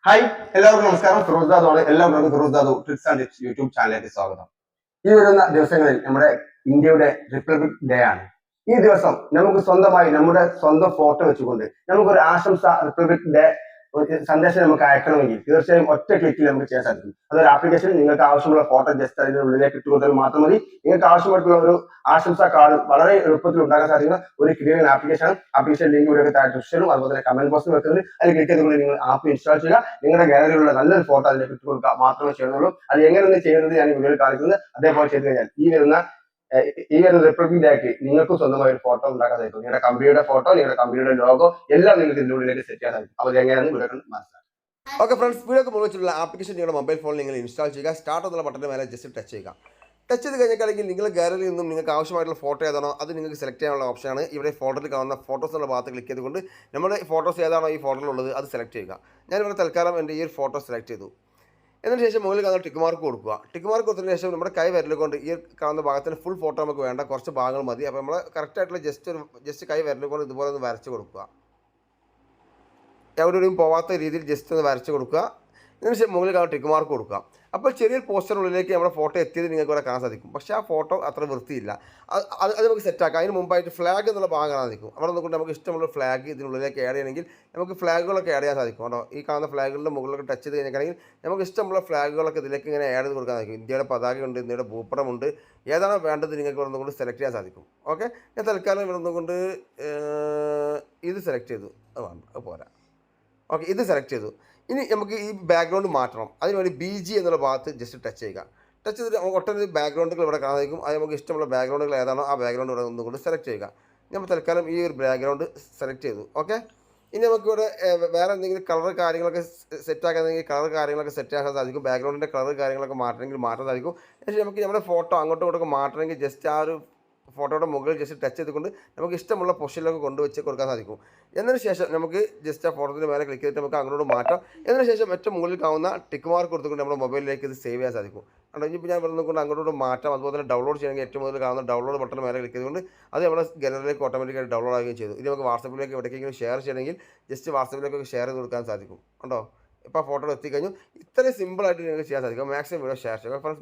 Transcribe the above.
Hi എല്ലാവർക്കും നമസ്കാരം. ഫിറോസ് ദാദാണ്. എല്ലാവർക്കും Firoz Dadu tricks and tips YouTube ചാനലിലേക്ക് സ്വാഗതം. ഈ വരുന്ന ദിവസങ്ങളിൽ നമ്മുടെ ഇന്ത്യയുടെ റിപ്പബ്ലിക് ഡേ ആണ്. ഈ ദിവസം നമുക്ക് സ്വന്തമായി നമ്മുടെ സ്വന്തം ഫോട്ടോ വെച്ചുകൊണ്ട് നമുക്കൊരു ആശംസ റിപ്പബ്ലിക് ഡേ സന്ദേശം നമുക്ക് അയക്കണമെങ്കിൽ തീർച്ചയായും ഒറ്റ ക്ലിക്കിൽ നമുക്ക് ചെയ്യാൻ സാധിക്കും. അതൊരു ആപ്ലിക്കേഷൻ നിങ്ങൾക്ക് ആവശ്യമുള്ള ഫോട്ടോ ജസ്റ്റ് അതിന്റെ ഉള്ളിലേക്ക് ഇട്ട് കൊടുത്താൽ മാത്രം മതി. നിങ്ങൾക്ക് ആവശ്യമായിട്ടുള്ള ഒരു ആശംസാ കാർഡ് വളരെ എളുപ്പത്തിൽ ഉണ്ടാക്കാൻ സാധിക്കുന്ന ഒരു കിടിലൻ ആപ്ലിക്കേഷനാണ്. ആപ്ലിക്കേഷൻ ലിങ്ക് ഇവിടെ താഴെ ഡിസ്ക്രിപ്ഷനും അതുപോലെ തന്നെ കമന്റ് ബോക്സിൽ വെക്കുന്നത്. അതിൽ ക്ലിക്ക് ചെയ്തുകൊണ്ട് നിങ്ങൾ ആപ്പ് ഇൻസ്റ്റാൾ ചെയ്യുക. നിങ്ങളുടെ ഗാലറിയിലുള്ള നല്ലൊരു ഫോട്ടോ അതിലേക്ക് ഇട്ട് കൊടുക്കുക മാത്രമേ ചെയ്യുന്നുള്ളൂ. അത് എങ്ങനെയാണ് ചെയ്യുന്നത് ഞാൻ വീഡിയോയിൽ കാണിക്കുന്നത്. അതേപോലെ ചെയ്ത് കഴിഞ്ഞാൽ ഈ വരുന്ന റിപ്പബ്ലിക് ഡേക്ക് നിങ്ങൾക്ക് സ്വന്തമായി ഒരു ഫോട്ടോ ഉണ്ടാക്കാൻ സാധിക്കും. നിങ്ങളുടെ കമ്പനിയുടെ ഫോട്ടോ, നിങ്ങളുടെ കമ്പനിയുടെ ലോഗോ എല്ലാം നിങ്ങൾക്ക് ഇതിന്റെ ഉള്ളിലേക്ക് സെറ്റ് ചെയ്യാൻ സാധിക്കും. അത് എങ്ങനെയാണെന്ന് വീഡിയോ കണ്ട് മനസ്സിലാക്കാം. ഓക്കെ ഫ്രണ്ട്സ്, വീഡിയോക്ക് മുകളിലുള്ള ആപ്ലിക്കേഷൻ നിങ്ങളുടെ മൊബൈൽ ഫോണിൽ നിങ്ങൾ ഇൻസ്റ്റാൾ ചെയ്യുക. സ്റ്റാർട്ട് എന്നുള്ള ബട്ടന്റെ മേലെ ജസ്റ്റ് ടച്ച് ചെയ്യുക. ടച്ച് ചെയ്ത് കഴിഞ്ഞാൽ നിങ്ങൾ ഗാലറിയിൽ നിന്നും നിങ്ങൾക്ക് ആവശ്യമായിട്ടുള്ള ഫോട്ടോ ഏതാണോ അത് നിങ്ങൾക്ക് സെലക്ട് ചെയ്യാനുള്ള ഓപ്ഷനാണ്. ഇവിടെ ഫോൾഡറിൽ കാണുന്ന ഫോട്ടോസ് എന്നുള്ള ഭാഗത്ത് ക്ലിക്ക് ചെയ്തുകൊണ്ട് നമ്മുടെ ഫോട്ടോസ് ഏതാണോ ഈ ഫോൾഡറിലുള്ളത് അത് സെലക്ട് ചെയ്യുക. ഞാനിവിടെ തൽക്കാലം എൻ്റെ ഈ ഒരു ഫോട്ടോ സെലക്ട് ചെയ്തു. എന്നതിന് ശേഷം മുകളിൽ കാണുന്ന ടിക്ക് മാർക്ക് കൊടുക്കുക. ടിക്ക് മാർക്ക് കൊടുത്തതിന് ശേഷം നമ്മുടെ കൈ വിരൽ കൊണ്ട് ഈ കാണുന്ന ഭാഗത്തിന് ഫുൾ ഫോട്ടോ നമുക്ക് വേണ്ട, കുറച്ച് ഭാഗങ്ങൾ മതി. അപ്പോൾ നമ്മൾ കറക്റ്റായിട്ടുള്ള ജസ്റ്റ് കൈ വിരൽ കൊണ്ട് ഇതുപോലെ ഒന്ന് വരച്ച് കൊടുക്കുക. എവിടെയും പോവാത്ത രീതിയിൽ ജസ്റ്റ് ഒന്ന് വരച്ച് കൊടുക്കുക. ഇതിന് ശേഷം മുകളിൽ കാണുന്ന ടിക്ക് മാർക്ക് കൊടുക്കുക. അപ്പോൾ ചെറിയൊരു പോസ്റ്ററിനുള്ളിലേക്ക് നമ്മുടെ ഫോട്ടോ എത്തിയത് നിങ്ങൾക്ക് ഇവിടെ കാണാൻ സാധിക്കും. പക്ഷേ ആ ഫോട്ടോ അത്ര വൃത്തിയില്ല. അത് നമുക്ക് സെറ്റാക്കാം. അതിന് മുമ്പായിട്ട് ഫ്ലാഗ് എന്നുള്ള ഭാഗം കാണാൻ സാധിക്കും. അവിടെ നിന്നുകൊണ്ട് നമുക്ക് ഇഷ്ടമുള്ള ഫ്ലാഗ് ഇതിനുള്ളിലേക്ക് ആഡ് ചെയ്യണമെങ്കിൽ നമുക്ക് ഫ്ലാഗുകളൊക്കെ ആഡ് ചെയ്യാൻ സാധിക്കും. കേട്ടോ, ഈ കാണുന്ന ഫ്ലാഗുകളുടെ മുകളിലൊക്കെ ടച്ച് ചെയ്ത് കഴിഞ്ഞിട്ടുണ്ടെങ്കിൽ നമുക്ക് ഇഷ്ടമുള്ള ഫ്ലാഗുകളൊക്കെ ഇതിലേക്ക് ഇങ്ങനെ ആഡ് ചെയ്ത് കൊടുക്കാൻ സാധിക്കും. ഇന്ത്യയുടെ പതാകയുണ്ട്, ഇന്ത്യയുടെ ഭൂപടമുണ്ട്, ഏതാണോ വേണ്ടത് നിങ്ങൾക്ക് ഇവിടെ നിന്നുകൊണ്ട് സെലക്ട് ചെയ്യാൻ സാധിക്കും. ഓക്കെ, ഞാൻ തൽക്കാലം ഇവിടെ നിന്നുകൊണ്ട് ഇത് സെലക്ട് ചെയ്തു. അത് പോരാ. ഓക്കെ, ഇത് സെലക്ട് ചെയ്തു. ഇനി നമുക്ക് ഈ ബാക്ക്ഗ്രൗണ്ട് മാറ്റണം. അതിനുവേണ്ടി BG എന്നുള്ള ഭാഗത്ത് ജസ്റ്റ് ടച്ച് ചെയ്യുക. ടച്ച് ചെയ്തിട്ട് നമുക്ക് ഒട്ടനവധി ബാക്ക്ഗ്രൗണ്ടുകൾ ഇവിടെ കാണാൻ സാധിക്കും. അത് നമുക്ക് ഇഷ്ടമുള്ള ബാക്ക്ഗ്രൗണ്ടുകൾ ഏതാണോ ആ ബാക്ക്ഗ്രൗണ്ട് ഇവിടെ ഒന്നുകൊണ്ട് സെലക്ട് ചെയ്യുക. നമ്മൾ തൽക്കാലം ഈ ഒരു ബാക്ക്ഗ്രൗണ്ട് സെലക്ട് ചെയ്തു. ഓക്കെ, ഇനി നമുക്കിവിടെ വേറെ എന്തെങ്കിലും കളർ കാര്യങ്ങളൊക്കെ സെറ്റാക്കാനെങ്കിൽ കളർ കാര്യങ്ങളൊക്കെ സെറ്റ് ആക്കാൻ സാധിക്കും. ബാക്ക്ഗ്രൗണ്ടിൻ്റെ കളർ കാര്യങ്ങളൊക്കെ മാറ്റണമെങ്കിൽ മാറ്റാൻ സാധിക്കും. പക്ഷേ നമുക്ക് നമ്മുടെ ഫോട്ടോ അങ്ങോട്ടും ഇങ്ങോട്ടൊക്കെ മാറ്റണമെങ്കിൽ ജസ്റ്റ് ആ ഒരു ഫോട്ടോയുടെ മുകളിൽ ജസ്റ്റ് ടച്ച് ചെയ്തുകൊണ്ട് നമുക്ക് ഇഷ്ടമുള്ള പൊസിഷനിലൊക്കെ കൊണ്ടുവച്ച് കൊടുക്കാൻ സാധിക്കും. എന്നതിന് ശേഷം നമുക്ക് ജസ്റ്റ് ആ ഫോട്ടോത്തിന് മേലെ ക്ലിക്ക് ചെയ്തിട്ട് നമുക്ക് അങ്ങോട്ട് മാറ്റാം. എന്നതിന് ശേഷം ഏറ്റവും മുകളിൽ കാണുന്ന ടിക്ക് മാർക്ക് കൊടുത്തുകൊണ്ട് നമ്മുടെ മൊബൈലിലേക്ക് ഇത് സേവ് ചെയ്യാൻ സാധിക്കും. അതുകൊണ്ട് ഇനിയിപ്പോൾ ഞാൻ ഇവിടെ കൊണ്ട് അങ്ങോട്ട് മാറ്റാം. അതുപോലെ തന്നെ ഡൗൺലോഡ് ചെയ്യണമെങ്കിൽ ഏറ്റവും മുതൽ കാണുന്ന ഡൗൺലോഡ് ബട്ടൺ മേലെ ക്ലിക്ക് ചെയ്തുകൊണ്ട് അത് നമ്മുടെ ഗാലറിയിലേക്ക് ഓട്ടോമാറ്റിക്കായി ഡൗൺലോഡ് ആവുകയും ചെയ്തു. ഇത് നമുക്ക് വാട്സപ്പിലേക്ക് എവിടേക്കെങ്കിലും ഷെയർ ചെയ്യണമെങ്കിൽ ജസ്റ്റ് വാട്സപ്പിലേക്കൊക്കെ ഷെയർ ചെയ്ത് കൊടുക്കാൻ സാധിക്കും. ഉണ്ടോ, ഇപ്പോൾ ആ ഫോട്ടോ എത്തിക്കഴിഞ്ഞു. ഇത്രയും സിമ്പിളായിട്ട് നിങ്ങൾക്ക് ചെയ്യാൻ സാധിക്കും. മാക്സിമം വീഡിയോ ഷെയർ ചെയ്യുക ഫ്രണ്ട്സ്.